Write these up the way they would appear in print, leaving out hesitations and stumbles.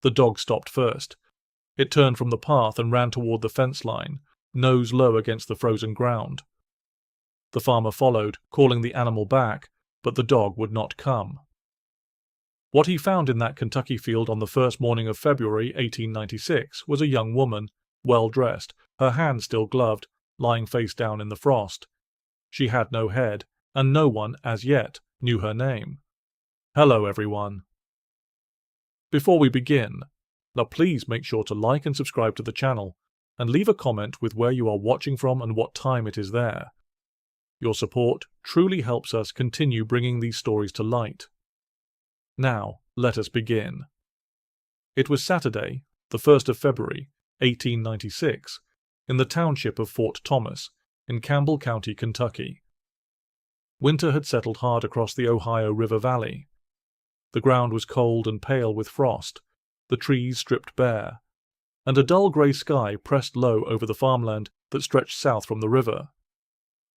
The dog stopped first. It turned from the path and ran toward the fence line, nose low against the frozen ground. The farmer followed, calling the animal back, but the dog would not come. What he found in that Kentucky field on the first morning of February 1896 was a young woman, well dressed, her hands still gloved, lying face down in the frost. She had no head, and no one, as yet, knew her name. Hello, everyone. Before we begin, now please make sure to like and subscribe to the channel, and leave a comment with where you are watching from and what time it is there. Your support truly helps us continue bringing these stories to light. Now, let us begin. It was Saturday, the 1st of February, 1896, in the township of Fort Thomas, in Campbell County, Kentucky. Winter had settled hard across the Ohio River Valley. The ground was cold and pale with frost, the trees stripped bare, and a dull grey sky pressed low over the farmland that stretched south from the river.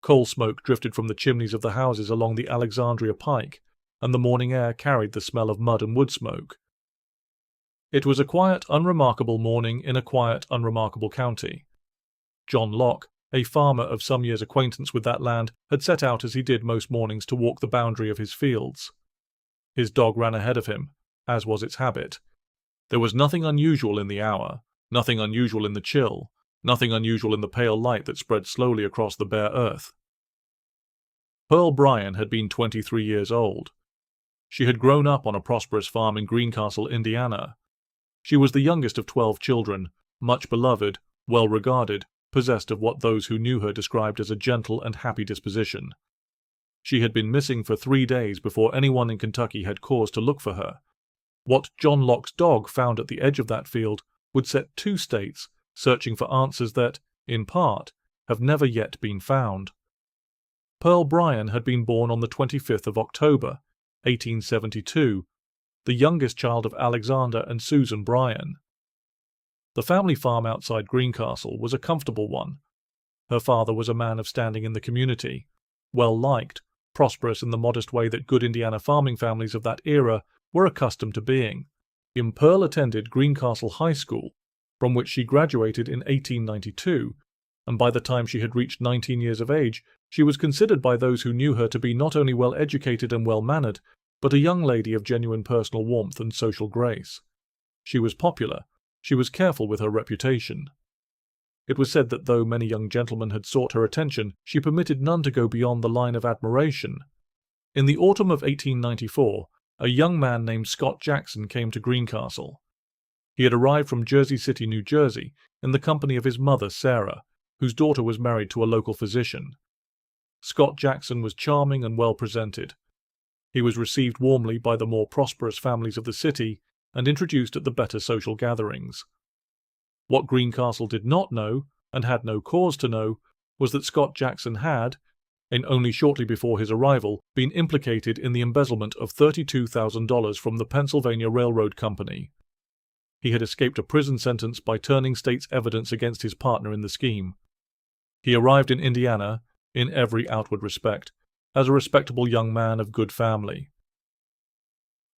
Coal smoke drifted from the chimneys of the houses along the Alexandria Pike, and the morning air carried the smell of mud and wood smoke. It was a quiet, unremarkable morning in a quiet, unremarkable county. John Locke, a farmer of some years' acquaintance with that land, had set out as he did most mornings to walk the boundary of his fields. His dog ran ahead of him, as was its habit. There was nothing unusual in the hour, nothing unusual in the chill, nothing unusual in the pale light that spread slowly across the bare earth. Pearl Bryan had been 23 years old. She had grown up on a prosperous farm in Greencastle, Indiana. She was the youngest of 12 children, much beloved, well regarded, possessed of what those who knew her described as a gentle and happy disposition. She had been missing for 3 days before anyone in Kentucky had cause to look for her. What John Locke's dog found at the edge of that field would set 2 states searching for answers that, in part, have never yet been found. Pearl Bryan had been born on the 25th of October, 1872, the youngest child of Alexander and Susan Bryan. The family farm outside Greencastle was a comfortable one. Her father was a man of standing in the community, well-liked, prosperous in the modest way that good Indiana farming families of that era were accustomed to being. Pearl attended Greencastle High School, from which she graduated in 1892, and by the time she had reached 19 years of age, she was considered by those who knew her to be not only well-educated and well-mannered, but a young lady of genuine personal warmth and social grace. She was popular. She was careful with her reputation. It was said that though many young gentlemen had sought her attention, she permitted none to go beyond the line of admiration. In the autumn of 1894, a young man named Scott Jackson came to Greencastle. He had arrived from Jersey City, New Jersey, in the company of his mother, Sarah, whose daughter was married to a local physician. Scott Jackson was charming and well-presented. He was received warmly by the more prosperous families of the city and introduced at the better social gatherings. What Greencastle did not know, and had no cause to know, was that Scott Jackson had, and only shortly before his arrival, been implicated in the embezzlement of $32,000 from the Pennsylvania Railroad Company. He had escaped a prison sentence by turning state's evidence against his partner in the scheme. He arrived in Indiana, in every outward respect, as a respectable young man of good family.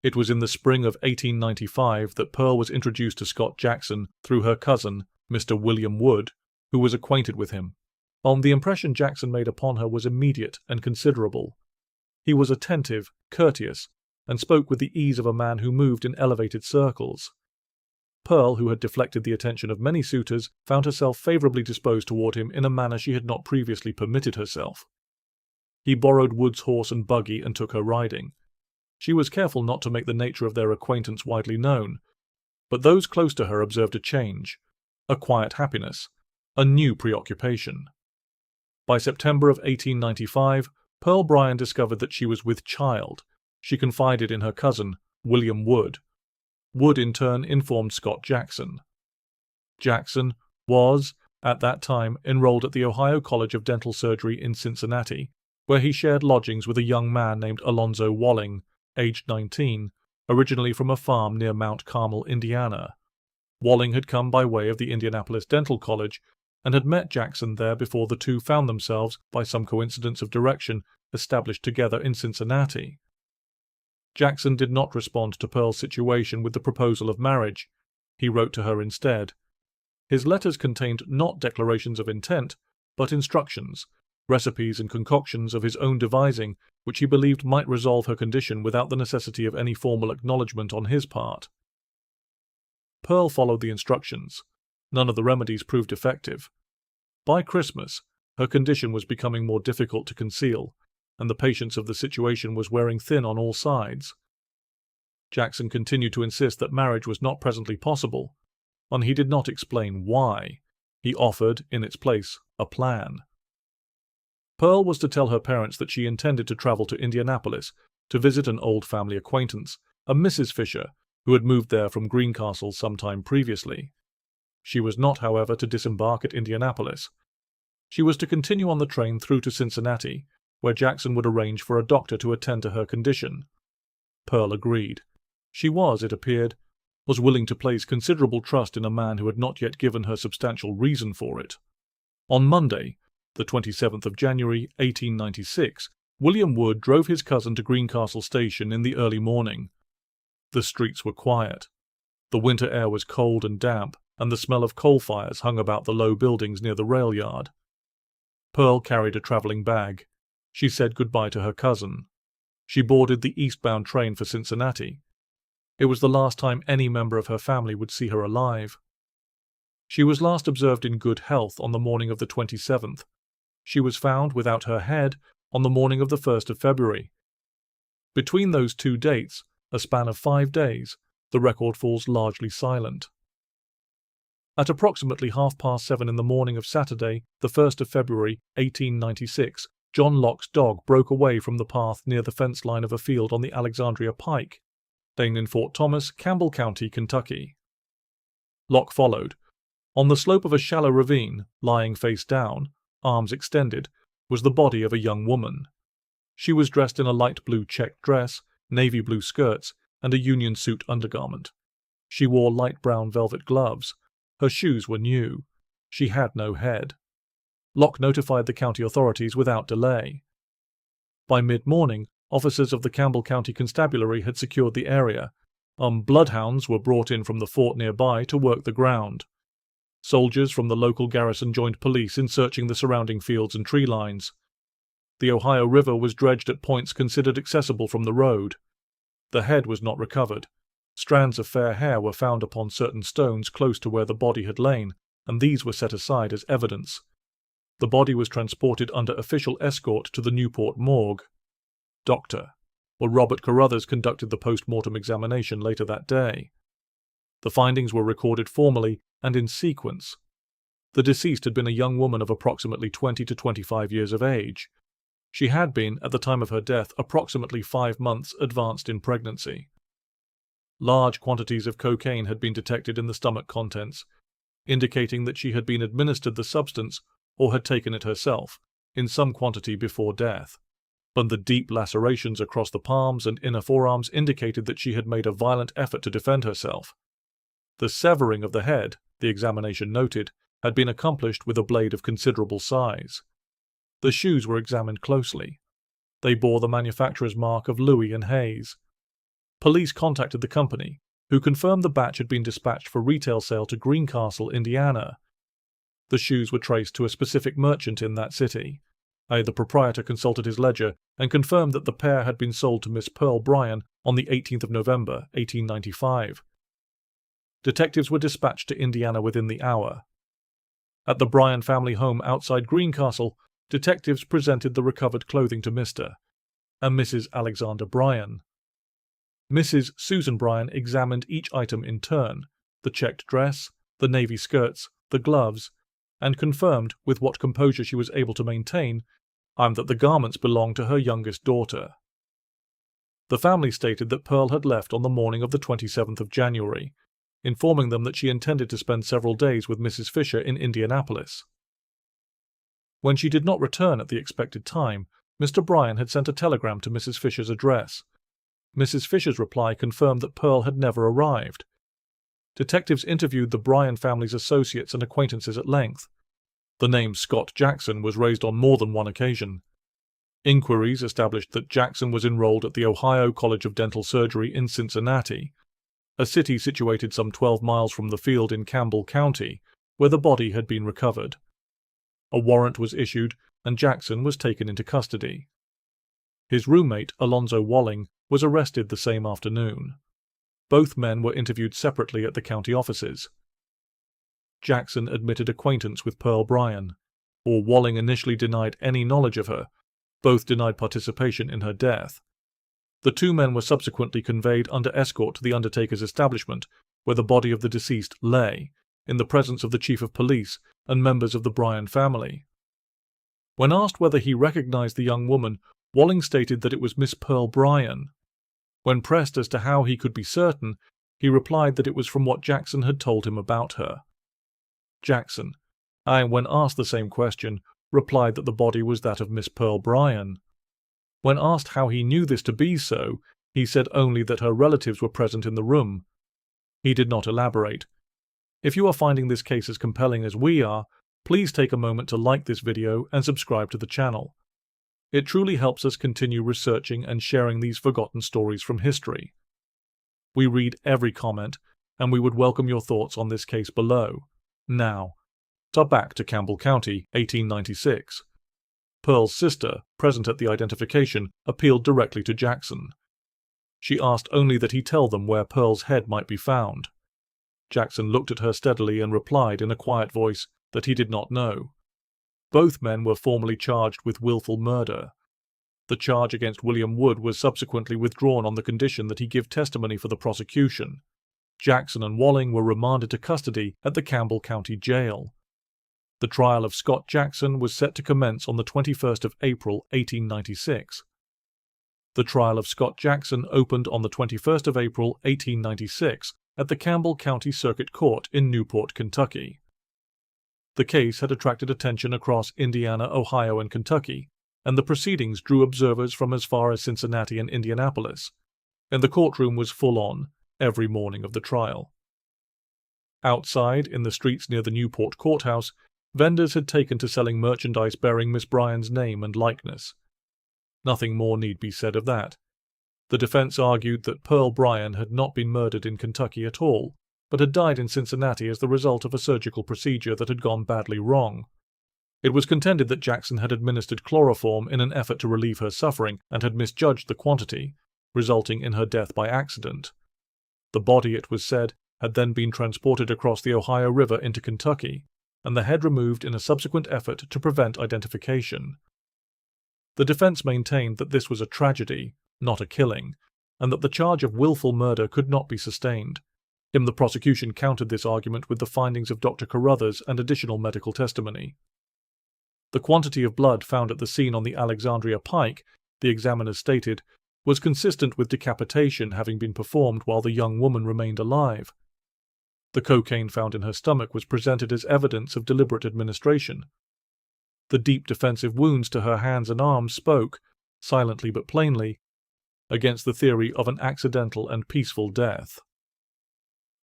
It was in the spring of 1895 that Pearl was introduced to Scott Jackson through her cousin, Mr. William Wood, who was acquainted with him. The impression Jackson made upon her was immediate and considerable. He was attentive, courteous, and spoke with the ease of a man who moved in elevated circles. Pearl, who had deflected the attention of many suitors, found herself favourably disposed toward him in a manner she had not previously permitted herself. He borrowed Wood's horse and buggy and took her riding. She was careful not to make the nature of their acquaintance widely known, but those close to her observed a change, a quiet happiness, a new preoccupation. By September of 1895, Pearl Bryan discovered that she was with child. She confided in her cousin, William Wood. Wood in turn informed Scott Jackson. Jackson was, at that time, enrolled at the Ohio College of Dental Surgery in Cincinnati, where he shared lodgings with a young man named Alonzo Walling, aged 19, originally from a farm near Mount Carmel, Indiana. Walling had come by way of the Indianapolis Dental College and had met Jackson there before the two found themselves, by some coincidence of direction, established together in Cincinnati. Jackson did not respond to Pearl's situation with the proposal of marriage. he wrote to her instead. His letters contained not declarations of intent, but instructions, recipes and concoctions of his own devising, which he believed might resolve her condition without the necessity of any formal acknowledgment on his part. Pearl followed the instructions. None of the remedies proved effective. By Christmas, her condition was becoming more difficult to conceal, and the patience of the situation was wearing thin on all sides. Jackson continued to insist that marriage was not presently possible, and he did not explain why. He offered, in its place, a plan. Pearl was to tell her parents that she intended to travel to Indianapolis to visit an old family acquaintance, a Mrs. Fisher, who had moved there from Greencastle some time previously. She was not, however, to disembark at Indianapolis. She was to continue on the train through to Cincinnati, where Jackson would arrange for a doctor to attend to her condition. Pearl agreed. She was, it appeared, willing to place considerable trust in a man who had not yet given her substantial reason for it. On Monday, the 27th of January, 1896, William Wood drove his cousin to Greencastle station in the early morning. The streets were quiet. The winter air was cold and damp, and the smell of coal fires hung about the low buildings near the rail yard. Pearl carried a travelling bag. She said goodbye to her cousin. She boarded the eastbound train for Cincinnati. It was the last time any member of her family would see her alive. She was last observed in good health on the morning of the 27th. She was found without her head on the morning of the 1st of February. Between those two dates, a span of 5 days, the record falls largely silent. At approximately 7:30 in the morning of Saturday, the 1st of February, 1896, John Locke's dog broke away from the path near the fence line of a field on the Alexandria Pike, staying in Fort Thomas, Campbell County, Kentucky. Locke followed. On the slope of a shallow ravine, lying face down, arms extended, was the body of a young woman. She was dressed in a light blue checked dress, navy blue skirts, and a union suit undergarment. She wore light brown velvet gloves. Her shoes were new. She had no head. Locke notified the county authorities without delay. By mid-morning, officers of the Campbell County Constabulary had secured the area. Bloodhounds were brought in from the fort nearby to work the ground. Soldiers from the local garrison joined police in searching the surrounding fields and tree lines. The Ohio River was dredged at points considered accessible from the road. The head was not recovered. Strands of fair hair were found upon certain stones close to where the body had lain, and these were set aside as evidence. The body was transported under official escort to the Newport morgue. Robert Carruthers conducted the post-mortem examination later that day. The findings were recorded formally and in sequence. The deceased had been a young woman of approximately 20 to 25 years of age. She had been, at the time of her death, approximately 5 months advanced in pregnancy. Large quantities of cocaine had been detected in the stomach contents, indicating that she had been administered the substance or had taken it herself, in some quantity before death. But the deep lacerations across the palms and inner forearms indicated that she had made a violent effort to defend herself. The severing of the head, the examination noted, had been accomplished with a blade of considerable size. The shoes were examined closely. They bore the manufacturer's mark of Louis and Hayes. Police contacted the company, who confirmed the batch had been dispatched for retail sale to Greencastle, Indiana. The shoes were traced to a specific merchant in that city. The proprietor consulted his ledger and confirmed that the pair had been sold to Miss Pearl Bryan on the 18th of November, 1895. Detectives were dispatched to Indiana within the hour. At the Bryan family home outside Greencastle, detectives presented the recovered clothing to Mr. and Mrs. Alexander Bryan. Mrs. Susan Bryan examined each item in turn, the checked dress, the navy skirts, the gloves, and confirmed, with what composure she was able to maintain, that the garments belonged to her youngest daughter. The family stated that Pearl had left on the morning of the 27th of January, informing them that she intended to spend several days with Mrs. Fisher in Indianapolis. When she did not return at the expected time, Mr. Bryan had sent a telegram to Mrs. Fisher's address. Mrs. Fisher's reply confirmed that Pearl had never arrived. Detectives interviewed the Bryan family's associates and acquaintances at length. The name Scott Jackson was raised on more than one occasion. Inquiries established that Jackson was enrolled at the Ohio College of Dental Surgery in Cincinnati. a city situated some 12 miles from the field in Campbell County, where the body had been recovered. A warrant was issued, and Jackson was taken into custody. His roommate, Alonzo Walling, was arrested the same afternoon. Both men were interviewed separately at the county offices. Jackson admitted acquaintance with Pearl Bryan, or Walling initially denied any knowledge of her. Both denied participation in her death. The two men were subsequently conveyed under escort to the undertaker's establishment, where the body of the deceased lay, in the presence of the chief of police and members of the Bryan family. When asked whether he recognized the young woman, Walling stated that it was Miss Pearl Bryan. When pressed as to how he could be certain, he replied that it was from what Jackson had told him about her. Jackson, when asked the same question, replied that the body was that of Miss Pearl Bryan. When asked how he knew this to be so, he said only that her relatives were present in the room. He did not elaborate. If you are finding this case as compelling as we are, please take a moment to like this video and subscribe to the channel. It truly helps us continue researching and sharing these forgotten stories from history. We read every comment, and we would welcome your thoughts on this case below. Now, back to Campbell County, 1896. Pearl's sister, present at the identification, appealed directly to Jackson. She asked only that he tell them where Pearl's head might be found. Jackson looked at her steadily and replied in a quiet voice that he did not know. Both men were formally charged with willful murder. The charge against William Wood was subsequently withdrawn on the condition that he give testimony for the prosecution. Jackson and Walling were remanded to custody at the Campbell County Jail. The trial of Scott Jackson was set to commence on the 21st of April, 1896. The trial of Scott Jackson opened on the 21st of April, 1896, at the Campbell County Circuit Court in Newport, Kentucky. The case had attracted attention across Indiana, Ohio, and Kentucky, and the proceedings drew observers from as far as Cincinnati and Indianapolis, and the courtroom was full on every morning of the trial. Outside, in the streets near the Newport courthouse, vendors had taken to selling merchandise bearing Miss Bryan's name and likeness. Nothing more need be said of that. The defense argued that Pearl Bryan had not been murdered in Kentucky at all, but had died in Cincinnati as the result of a surgical procedure that had gone badly wrong. It was contended that Jackson had administered chloroform in an effort to relieve her suffering and had misjudged the quantity, resulting in her death by accident. The body, it was said, had then been transported across the Ohio River into Kentucky, and the head removed in a subsequent effort to prevent identification. The defense maintained that this was a tragedy, not a killing, and that the charge of willful murder could not be sustained. The prosecution countered this argument with the findings of Dr. Carruthers and additional medical testimony. The quantity of blood found at the scene on the Alexandria Pike, the examiners stated, was consistent with decapitation having been performed while the young woman remained alive. The cocaine found in her stomach was presented as evidence of deliberate administration. The deep defensive wounds to her hands and arms spoke, silently but plainly, against the theory of an accidental and peaceful death.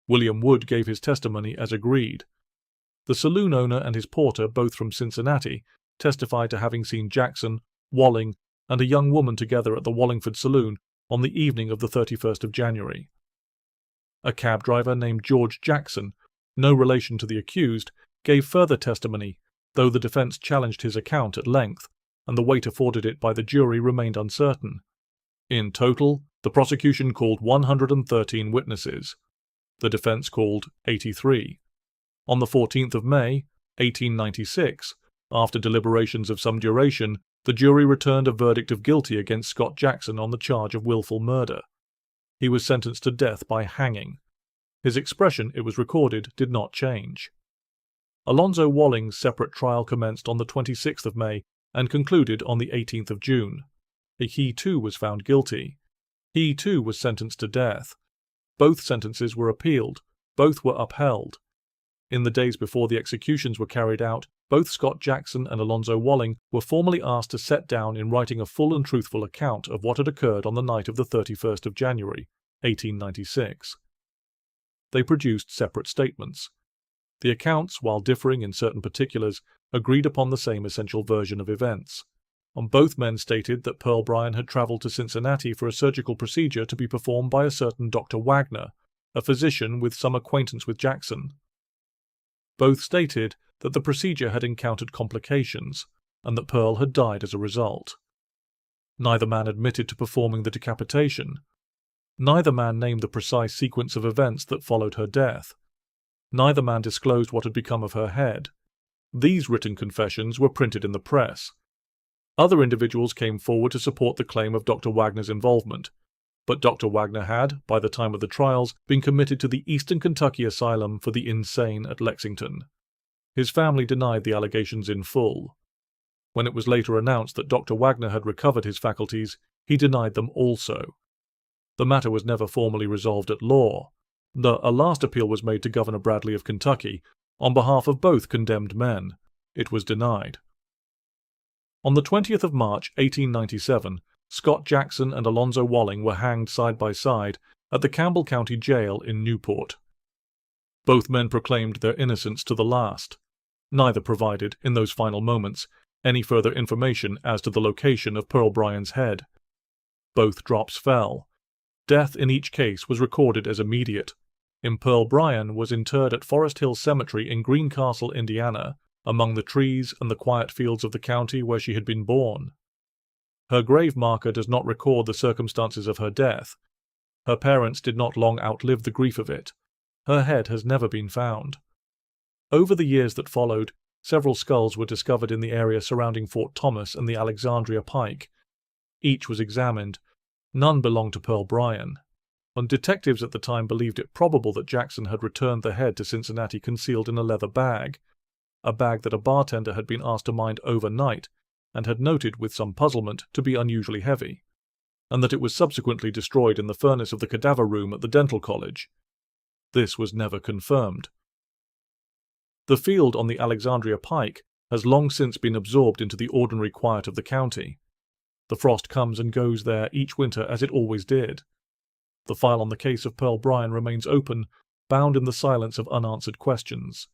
William Wood gave his testimony as agreed. The saloon owner and his porter, both from Cincinnati, testified to having seen Jackson, Walling, and a young woman together at the Wallingford Saloon on the evening of the 31st of January. A cab driver named George Jackson, no relation to the accused, gave further testimony, though the defense challenged his account at length, and the weight afforded it by the jury remained uncertain. In total, the prosecution called 113 witnesses. The defense called 83. On the 14th of May, 1896, after deliberations of some duration, the jury returned a verdict of guilty against Scott Jackson on the charge of willful murder. He was sentenced to death by hanging. His expression, it was recorded, did not change. Alonzo Walling's separate trial commenced on the 26th of May and concluded on the 18th of June. He too was found guilty. He too was sentenced to death. Both sentences were appealed. Both were upheld. In the days before the executions were carried out, both Scott Jackson and Alonzo Walling were formally asked to set down in writing a full and truthful account of what had occurred on the night of the 31st of January, 1896. They produced separate statements. The accounts, while differing in certain particulars, agreed upon the same essential version of events. Both men stated that Pearl Bryan had travelled to Cincinnati for a surgical procedure to be performed by a certain Dr. Wagner, a physician with some acquaintance with Jackson. Both stated that the procedure had encountered complications and that Pearl had died as a result. Neither man admitted to performing the decapitation. Neither man named the precise sequence of events that followed her death. Neither man disclosed what had become of her head. These written confessions were printed in the press. Other individuals came forward to support the claim of Dr. Wagner's involvement, but Dr. Wagner had, by the time of the trials, been committed to the Eastern Kentucky Asylum for the Insane at Lexington. His family denied the allegations in full. When it was later announced that Dr. Wagner had recovered his faculties, he denied them also. The matter was never formally resolved at law, though a last appeal was made to Governor Bradley of Kentucky on behalf of both condemned men. It was denied. On the 20th of March, 1897, Scott Jackson and Alonzo Walling were hanged side by side at the Campbell County Jail in Newport. Both men proclaimed their innocence to the last. Neither provided, in those final moments, any further information as to the location of Pearl Bryan's head. Both drops fell. Death in each case was recorded as immediate. Pearl Bryan was interred at Forest Hill Cemetery in Greencastle, Indiana, among the trees and the quiet fields of the county where she had been born. Her grave marker does not record the circumstances of her death. Her parents did not long outlive the grief of it. Her head has never been found. Over the years that followed, several skulls were discovered in the area surrounding Fort Thomas and the Alexandria Pike. Each was examined. None belonged to Pearl Bryan. And detectives at the time believed it probable that Jackson had returned the head to Cincinnati concealed in a leather bag, a bag that a bartender had been asked to mind overnight and had noted with some puzzlement to be unusually heavy, and that it was subsequently destroyed in the furnace of the cadaver room at the dental college. This was never confirmed. The field on the Alexandria Pike has long since been absorbed into the ordinary quiet of the county. The frost comes and goes there each winter as it always did. The file on the case of Pearl Bryan remains open, bound in the silence of unanswered questions.